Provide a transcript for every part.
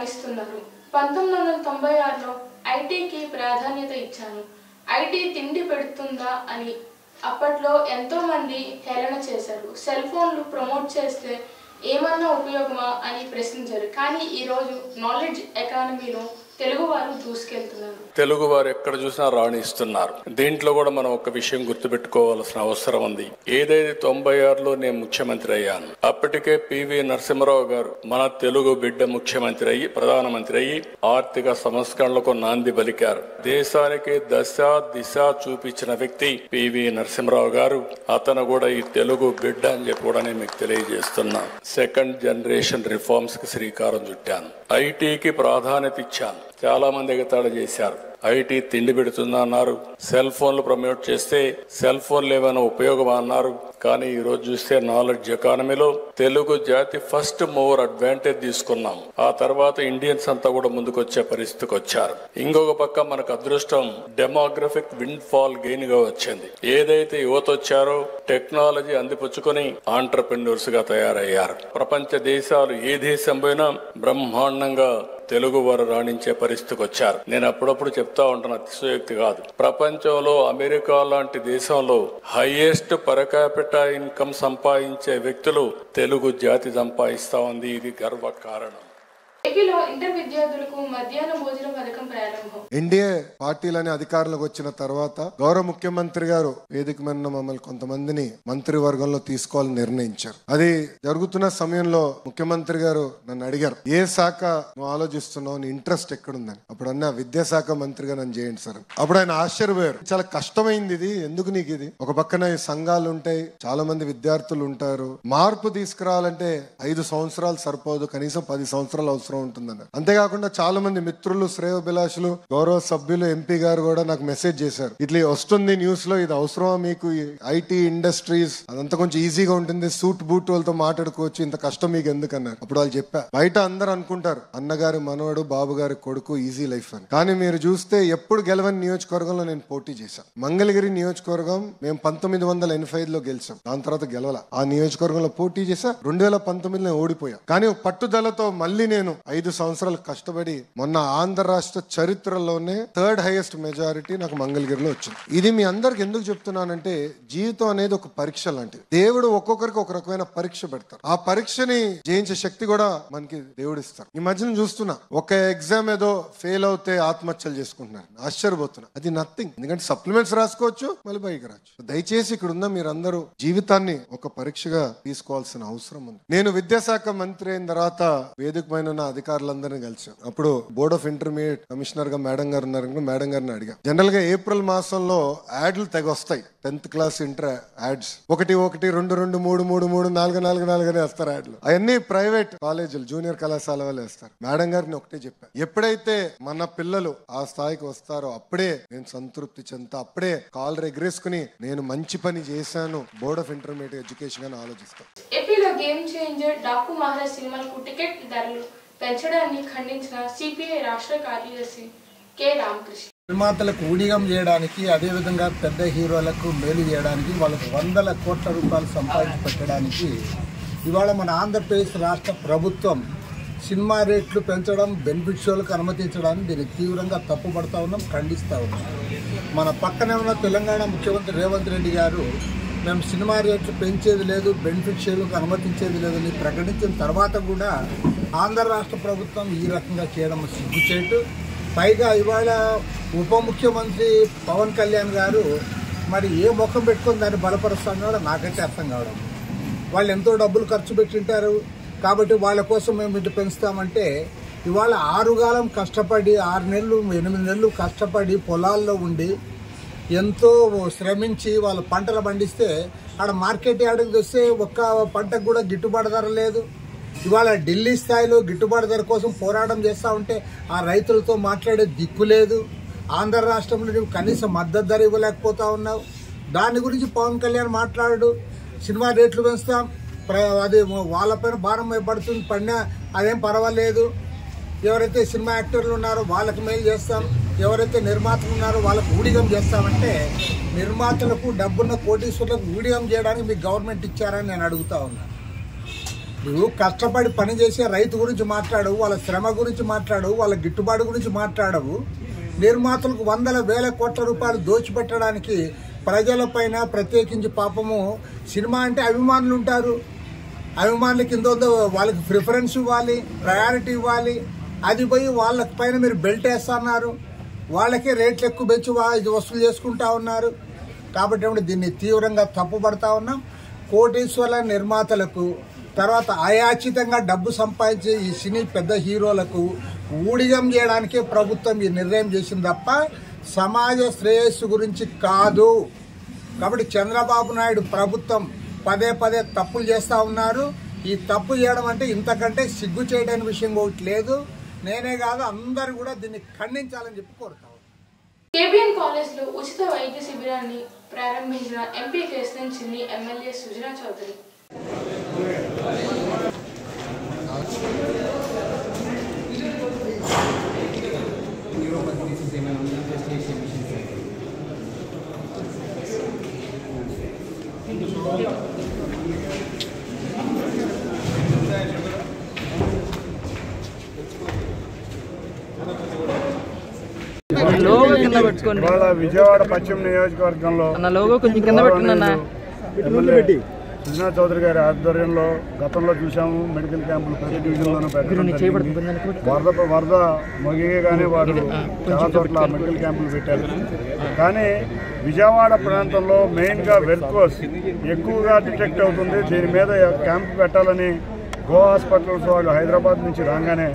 రాణిస్తున్నారు. 1996లో ఐటీకి ప్రాధాన్యత ఇచ్చాను. ఐటీ తిండి పెడుతుందా అని అప్పట్లో ఎంతో మంది హేళన చేశారు. సెల్ ఫోన్లు ప్రమోట్ చేస్తే ఏమన్నా ఉపయోగమా అని ప్రశ్నించారు. కానీ ఈరోజు నాలెడ్జ్ ఎకానమీలో తెలుగువారు దూసుకెళ్తున్నారు. తెలుగువారు ఎక్కడ చూసినా రాణిస్తున్నారు. దీంట్లో కూడా మనం ఒక విషయం గుర్తుపెట్టుకోవాల్సిన అవసరం ఉంది. ఏదైతే 96లో నేను ముఖ్యమంత్రి అయ్యాను, అప్పటికే పివి నరసింహారావు గారు మన తెలుగు బిడ్డ ముఖ్యమంత్రి అయ్యి ప్రధానమంత్రి అయ్యి ఆర్థిక సంస్కరణలకు నాంది పలికారు. దేశానికి దశ దిశ చూపించిన వ్యక్తి పివి నరసింహారావు గారు. అతను కూడా ఈ తెలుగు బిడ్డ అని చెప్పి కూడా నేను మీకు తెలియజేస్తున్నా. సెకండ్ జనరేషన్ రిఫార్మ్స్ కి శ్రీకారం చుట్టాను. ఐటీకి ప్రాధాన్యత ఇచ్చాను. చాలా మంది ఎగతాళి చేశారు. ఐటీ తిండి పెడుతుందా అన్నారు. సెల్ ఫోన్లు ప్రమోట్ చేస్తే సెల్ ఫోన్లు ఏమైనా ఉపయోగమా అన్నారు. కానీ ఈ రోజు చూస్తే నాలెడ్జ్ ఎకానమీలో తెలుగు జాతి ఫస్ట్ మూవర్ అడ్వాంటేజ్ తీసుకున్నాం. ఆ తర్వాత ఇండియన్స్ అంతా కూడా ముందుకొచ్చే పరిస్థితికి వచ్చారు. ఇంకొక పక్క మనకు అదృష్టం డెమోగ్రఫిక్ విండ్ ఫాల్ గెయిన్ గా వచ్చింది. ఏదైతే యువత వచ్చారో టెక్నాలజీ అందిపుచ్చుకొని ఆంటర్ప్రెన్యూర్స్ గా తయారయ్యారు. ప్రపంచ దేశాలు ఏ దేశం పోయినా బ్రహ్మాండంగా తెలుగు వారు రాణించే పరిస్థితికి వచ్చారు. నేను అప్పుడప్పుడు చెప్తా ఉంటాను, అతిశయోక్తి కాదు. ప్రపంచంలో అమెరికా లాంటి దేశంలో హైయెస్ట్ పర్ క్యాపిటా ఇన్కమ్ సంపాదించే వ్యక్తులు తెలుగు జాతి సంపాదిస్తా ఉంది. ఇది గర్వకారణం. ఏపీలో ఇంటర్ విద్యార్థులకు మధ్యాహ్న భోజన పథకం ప్రారంభం. ఎన్డీఏ పార్టీలని అధికారంలోకి వచ్చిన తర్వాత గౌరవ ముఖ్యమంత్రి గారు వేదిక మీద మమ్మల్ని కొంతమందిని మంత్రివర్గంలో తీసుకోవాలని నిర్ణయించారు. అది జరుగుతున్న సమయంలో ముఖ్యమంత్రి గారు నన్ను అడిగారు, ఏ శాఖ నువ్వు ఆలోచిస్తున్నావు, నీ ఇంట్రెస్ట్ ఎక్కడుందని. అప్పుడు అన్న విద్యాశాఖ మంత్రిగా నన్ను చేయండి సార్. అప్పుడు ఆయన ఆశ్చర్యపోయారు. చాలా కష్టమైంది ఇది, ఎందుకు నీకు ఇది? ఒక పక్కన ఈ సంఘాలు ఉంటాయి, చాలా మంది విద్యార్థులు ఉంటారు. మార్పు తీసుకురావాలంటే 5 సంవత్సరాలు సరిపోదు, కనీసం 10 సంవత్సరాలు అవసరం ఉంటుందన్నారు. అంతేకాకుండా చాలా మంది మిత్రులు, శ్రేయోభిలాషులు, గౌరవ సభ్యులు, ఎంపీ గారు కూడా నాకు మెసేజ్ చేశారు, ఇట్లా వస్తుంది న్యూస్ లో, ఇది అవసరమా మీకు? ఐటీ ఇండస్ట్రీస్ అదంతా కొంచెం ఈజీగా ఉంటుంది, సూట్ బూట్ వాళ్ళతో మాట్లాడుకోవచ్చు, ఇంత కష్టం మీకు ఎందుకన్నారు. అప్పుడు వాళ్ళు చెప్పా, బయట అందరు అనుకుంటారు అన్నగారి మనవడు, బాబు గారి కొడుకు, ఈజీ లైఫ్ అని. కానీ మీరు చూస్తే ఎప్పుడు గెలవని నియోజకవర్గంలో నేను పోటీ చేశాను. మంగళగిరి నియోజకవర్గం మేము 1985లో గెలిచాం. దాని తర్వాత గెలవాల. ఆ నియోజకవర్గంలో పోటీ చేశా. 2019లో నేను ఓడిపోయా. కానీ పట్టుదలతో మళ్ళీ నేను 5 సంవత్సరాలు కష్టపడి మొన్న ఆంధ్ర రాష్ట్ర చరిత్రలోనే 3rd హైయెస్ట్ మెజారిటీ నాకు మంగళగిరిలో వచ్చింది. ఇది మీ అందరికి ఎందుకు చెప్తున్నానంటే, జీవితం అనేది ఒక పరీక్ష లాంటిది. దేవుడు ఒక్కొక్కరికి ఒక రకమైన పరీక్ష పెడతారు. ఆ పరీక్షని జయించే శక్తి కూడా మనకి దేవుడు ఇస్తారు. ఈ మధ్యన చూస్తున్నా, ఒక ఎగ్జామ్ ఏదో ఫెయిల్ అవుతే ఆత్మహత్యలు చేసుకుంటున్నారు. ఆశ్చర్యపోతున్నా. అది నథింగ్. ఎందుకంటే సప్లిమెంట్స్ రాసుకోవచ్చు, మళ్ళీ పైకి రావచ్చు. దయచేసి ఇక్కడ ఉన్న మీరందరూ జీవితాన్ని ఒక పరీక్షగా తీసుకోవాల్సిన అవసరం ఉంది. నేను విద్యాశాఖ మంత్రి అయిన తర్వాత వేదిక పైన అధికారులందరినీ కలిసాం. అప్పుడు బోర్డ్ ఆఫ్ ఇంటర్మీడియట్ కమిషనర్ గా మేడం గారు ఉన్నారు. మేడం గారిని అడిగా, జనరల్ గా ఏప్రిల్ మాసంలో యాడ్లు తెగ వస్తాయి. 10th క్లాస్ ఇంటర్ యాడ్స్ 1 1 2 2 3 3 3 4 4 4 అని వేస్తారు యాడ్లు. అవన్నీ ప్రైవేట్ కాలేజీలు, జూనియర్ కళాశాల వాళ్ళు వేస్తారు. మేడం గారిని ఒకటే చెప్పా, ఎప్పుడైతే మన పిల్లలు ఆ స్థాయికి వస్తారో అప్పుడే నేను సంతృప్తి చెందుతా, అప్పుడే కాలర్ ఎగరేసుకుని నేను మంచి పని చేశాను బోర్డ్ ఆఫ్ ఇంటర్మీడియట్ ఎడ్యుకేషన్ అని ఆలోచిస్తాను. ఏపీలో గేమ్ చేంజర్ డాకు మహారాజ్ సినిమాలకు టికెట్ ధరలు పెంచడాన్ని ఖండించిన సిపిఐ రాష్ట్ర కార్యదర్శి కె రామకృష్ణ. నిర్మాతలకు ఊడిగం చేయడానికి, అదేవిధంగా పెద్ద హీరోలకు మేలు చేయడానికి, వాళ్ళకు 100 కోట్ల రూపాయలు సంపాదించి పెట్టడానికి ఇవాళ మన ఆంధ్రప్రదేశ్ రాష్ట్ర ప్రభుత్వం సినిమా రేట్లు పెంచడం, బెనిఫిట్ షోలకు అనుమతించడాన్ని దీన్ని తీవ్రంగా తప్పుపడతా ఉన్నాం, ఖండిస్తూ ఉన్నాం. మన పక్కనే ఉన్న తెలంగాణ ముఖ్యమంత్రి రేవంత్ రెడ్డి గారు మేము సినిమా రేట్లు పెంచేది లేదు, బెనిఫిట్ షోలకు అనుమతించేది లేదని ప్రకటించిన తర్వాత కూడా ఆంధ్ర రాష్ట్ర ప్రభుత్వం ఈ రకంగా చేయడం సిగ్గుచేటు. పైగా ఇవాళ ఉప ముఖ్యమంత్రి పవన్ కళ్యాణ్ గారు మరి ఏ ముఖం పెట్టుకొని దాన్ని బలపరుస్తున్నాడో నాకైతే అర్థం కావడం. వాళ్ళు ఎంతో డబ్బులు ఖర్చు పెట్టింటారు కాబట్టి వాళ్ళ కోసం మేము ఇటు పెంచుతామంటే, ఇవాళ 6 కాలం కష్టపడి 6 నెలలు 8 నెలలు కష్టపడి పొలాల్లో ఉండి ఎంతో శ్రమించి వాళ్ళు పంటలు పండిస్తే ఆడ మార్కెట్ యార్డ్కి వస్తే ఒక్క పంటకు కూడా గిట్టుబాటు ధర లేదు. ఇవాళ ఢిల్లీ స్థాయిలో గిట్టుబాటు ధర కోసం పోరాటం చేస్తూ ఉంటే ఆ రైతులతో మాట్లాడే దిక్కు లేదు. ఆంధ్ర రాష్ట్రంలో నువ్వు కనీస మద్దతు ధర ఇవ్వలేకపోతా ఉన్నావు. దాని గురించి పవన్ కళ్యాణ్ మాట్లాడు, సినిమా రేట్లు పెంచుతాం, అది వాళ్ళపైన భారం పడుతుంది, పడినా అదేం పర్వాలేదు, ఎవరైతే సినిమా యాక్టర్లు ఉన్నారో వాళ్ళకి మేలు చేస్తాం, ఎవరైతే నిర్మాతలు ఉన్నారో వాళ్ళకు ఊడిగం చేస్తామంటే, నిర్మాతలకు డబ్బున్న కోటీశ్వరులకు ఊడిగం చేయడానికి మీకు గవర్నమెంట్ ఇచ్చారని నేను అడుగుతా ఉన్నా. నువ్వు కష్టపడి పని చేసే రైతు గురించి మాట్లాడవు, వాళ్ళ శ్రమ గురించి మాట్లాడవు, వాళ్ళ గిట్టుబాటు గురించి మాట్లాడవు. నిర్మాతలకు వందల వేల కోట్ల రూపాయలు దోచిపెట్టడానికి ప్రజలపైన, ప్రత్యేకించి పాపము సినిమా అంటే అభిమానులు ఉంటారు. అభిమానుల కింద వాళ్ళకి ప్రిఫరెన్స్ ఇవ్వాలి, ప్రయారిటీ ఇవ్వాలి. అది పోయి వాళ్ళ పైన మీరు బెల్ట్ వేస్తున్నారు, వాళ్ళకే రేట్లు ఎక్కువ పెంచి వసూలు చేసుకుంటా ఉన్నారు. కాబట్టి దీన్ని తీవ్రంగా తప్పుపడతా ఉన్నాం. కోటీశ్వర్ల నిర్మాతలకు, తర్వాత అయాచితంగా డబ్బు సంపాదించే ఈ సినీ పెద్ద హీరోలకు ఊడిగం చేయడానికే ప్రభుత్వం ఈ నిర్ణయం చేసింది తప్ప సమాజ శ్రేయస్సు గురించి కాదు. కాబట్టి చంద్రబాబు నాయుడు ప్రభుత్వం పదే పదే తప్పులు చేస్తూ ఉన్నారు. ఈ తప్పు చేయడం అంటే ఇంతకంటే సిగ్గు చేయడానికి విషయం ఒకటి లేదు. నేనే కాదు, అందరూ కూడా దీన్ని ఖండించాలని చెప్పి కోరుతాం. కేబిఎన్ కాలేజ్ లో ఉచిత వైద్య శిబిరాన్ని ప్రారంభించిన ఎంపీ కేశన్ చిన్ని, ఎమ్మెల్యే సుజనా చౌదరి. ఇవాళ విజయవాడ పశ్చిమ నియోజకవర్గంలో ఎమ్మెల్యే సుజనా చౌదరి గారి ఆధ్వర్యంలో గతంలో చూసాము. మెడికల్ క్యాంపులు ప్రతి డివిజన్లోనూ పెట్టడం, వరద మొగిగానే వారు చాలా చోట్ల మెడికల్ క్యాంపులు పెట్టారు. కానీ విజయవాడ ప్రాంతంలో మెయిన్గా వెర్కోస్ ఎక్కువగా డిటెక్ట్ అవుతుంది. దీని మీద క్యాంపు పెట్టాలని గో హాస్పిటల్స్ వాళ్ళు హైదరాబాద్ నుంచి రాగానే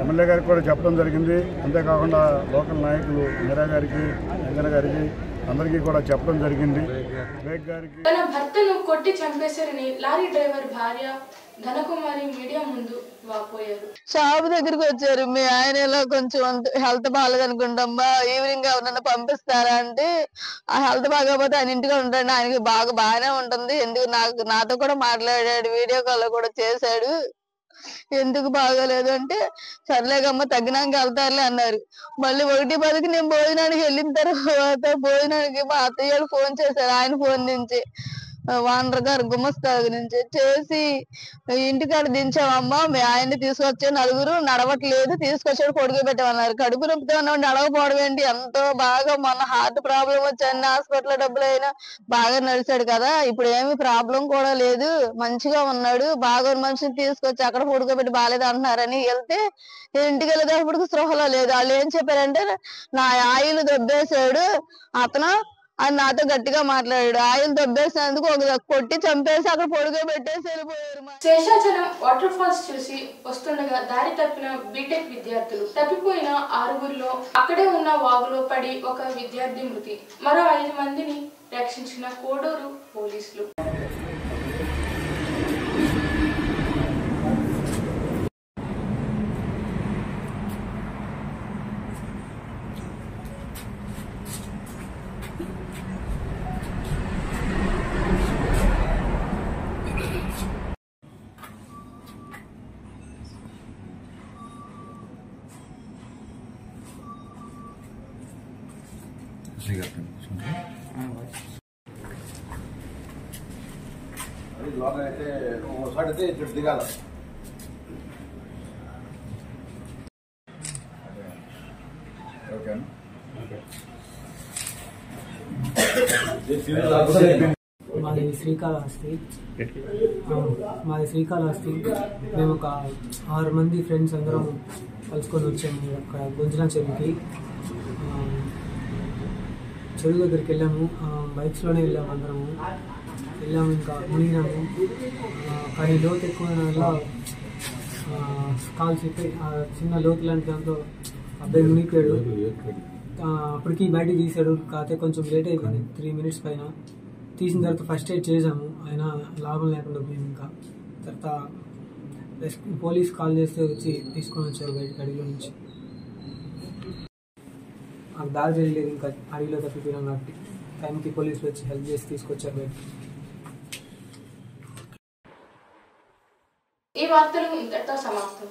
ఎమ్మెల్యే గారికి కూడా చెప్పడం జరిగింది. అంతేకాకుండా లోకల్ నాయకులు మీరా గారికి, వెంకన్న గారికి, అందరికీ కూడా చెప్పడం జరిగింది. తన భర్తను కొట్టి చంపేశారని లారీ డ్రైవర్ భార్య ధనకుమారి మీడియా ముందు వాపోయారు. షాప్ దగ్గరికి వచ్చారు. మీ ఆయన ఇలా కొంచెం హెల్త్ బాగాలేదనుకుంటామ్మా, ఈవినింగ్ ఎవరన్నా పంపిస్తారా అంటే, ఆ హెల్త్ బాగోకపోతే ఆయన ఇంటిగా ఉంటాడు, ఆయనకి బాగానే ఉంటుంది, ఎందుకు నాతో కూడా మాట్లాడాడు, వీడియో కాల్ కూడా చేశాడు, ఎందుకు బాగోలేదు అంటే సర్లేగమ్మ తగ్గినాక వెళ్తారులే అన్నారు. మళ్ళీ 1:10కి నేను భోజనానికి వెళ్ళిన తర్వాత భోజనానికి మా అత్తయ్య ఫోన్ చేశారు. ఆయన ఫోన్ నుంచి వానర్ గారు గుమస్తా నుంచి చేసి, ఇంటికాడ దించామమ్మా, మీ ఆయన్ని తీసుకొచ్చే నలుగురు నడవట్లేదు, తీసుకొచ్చాడు పడుకోబెట్టామన్నారు. కడుపు నొప్పితో నడవపోవడం ఏంటి, ఎంతో బాగా మొన్న హార్ట్ ప్రాబ్లం వచ్చి అన్ని హాస్పిటల్ డబ్బులు అయినా బాగా నడిచాడు కదా, ఇప్పుడు ఏమి ప్రాబ్లం కూడా లేదు, మంచిగా ఉన్నాడు, బాగా మనిషిని తీసుకొచ్చి అక్కడ పడుకోబెట్టి బాగాలేదు అంటున్నారని వెళ్తే, ఇంటికి వెళ్ళేటప్పుడు స్పృహలో లేదు. వాళ్ళు ఏం చెప్పారంటే, నా ఆయిల్ దొబ్బేశాడు అతను అని నాతో గట్టిగా మాట్లాడాడు. ఆయిల్ దొబ్బేసినందుకు ఒక కొట్టి చంపేసి అక్కడ పొడుగోబెట్టేసి వెళ్ళిపోయారు. శేషాచలం వాటర్ ఫాల్స్ చూసి వస్తుండగా దారి తప్పిన బీటెక్ విద్యార్థులు. తప్పిపోయిన 6గురిలో అక్కడే ఉన్న వాగులో పడి ఒక విద్యార్థి మృతి, మరో 5 మందిని రక్షించిన కోడూరు పోలీసులు. అయితే ఒకసారి అయితే ఇటు దిగాల. మాది శ్రీకాళహస్తి. మేము ఒక 6 మంది ఫ్రెండ్స్ అందరం కలుసుకొని వచ్చాము అక్కడ గుంజనా చెరువుకి. చెరువు దగ్గరికి వెళ్ళాము, బైక్స్లోనే వెళ్ళాము, అందరము వెళ్ళాము, ఇంకా మునిగినాము. కానీ లోతు ఎక్కువ వల్ల కాల్ చెప్పి చిన్న లోతు లాంటి దాంతో అబ్బాయి మునిగిపోయాడు. అప్పటికి బయటకు తీసాడు, కాకపోతే కొంచెం లేట్ అయిపోయింది, 3 మినిట్స్ పైన. తీసిన తర్వాత ఫస్ట్ ఎయిడ్ చేసాము, అయినా లాభం లేకుండా పోయింది. ఇంకా తర్వాత పోలీస్ కాల్ చేస్తే వచ్చి తీసుకొని వచ్చారు బయటకు అడవిలో నుంచి. మాకు దారి తెలియలేదు, ఇంకా అడవిలో తప్పిపోయినాం కాబట్టి టైంకి పోలీసులు వచ్చి హెల్ప్ చేసి తీసుకొచ్చారు బయటకు. ఈ వార్తలు ఇంతటితో సమాప్తం.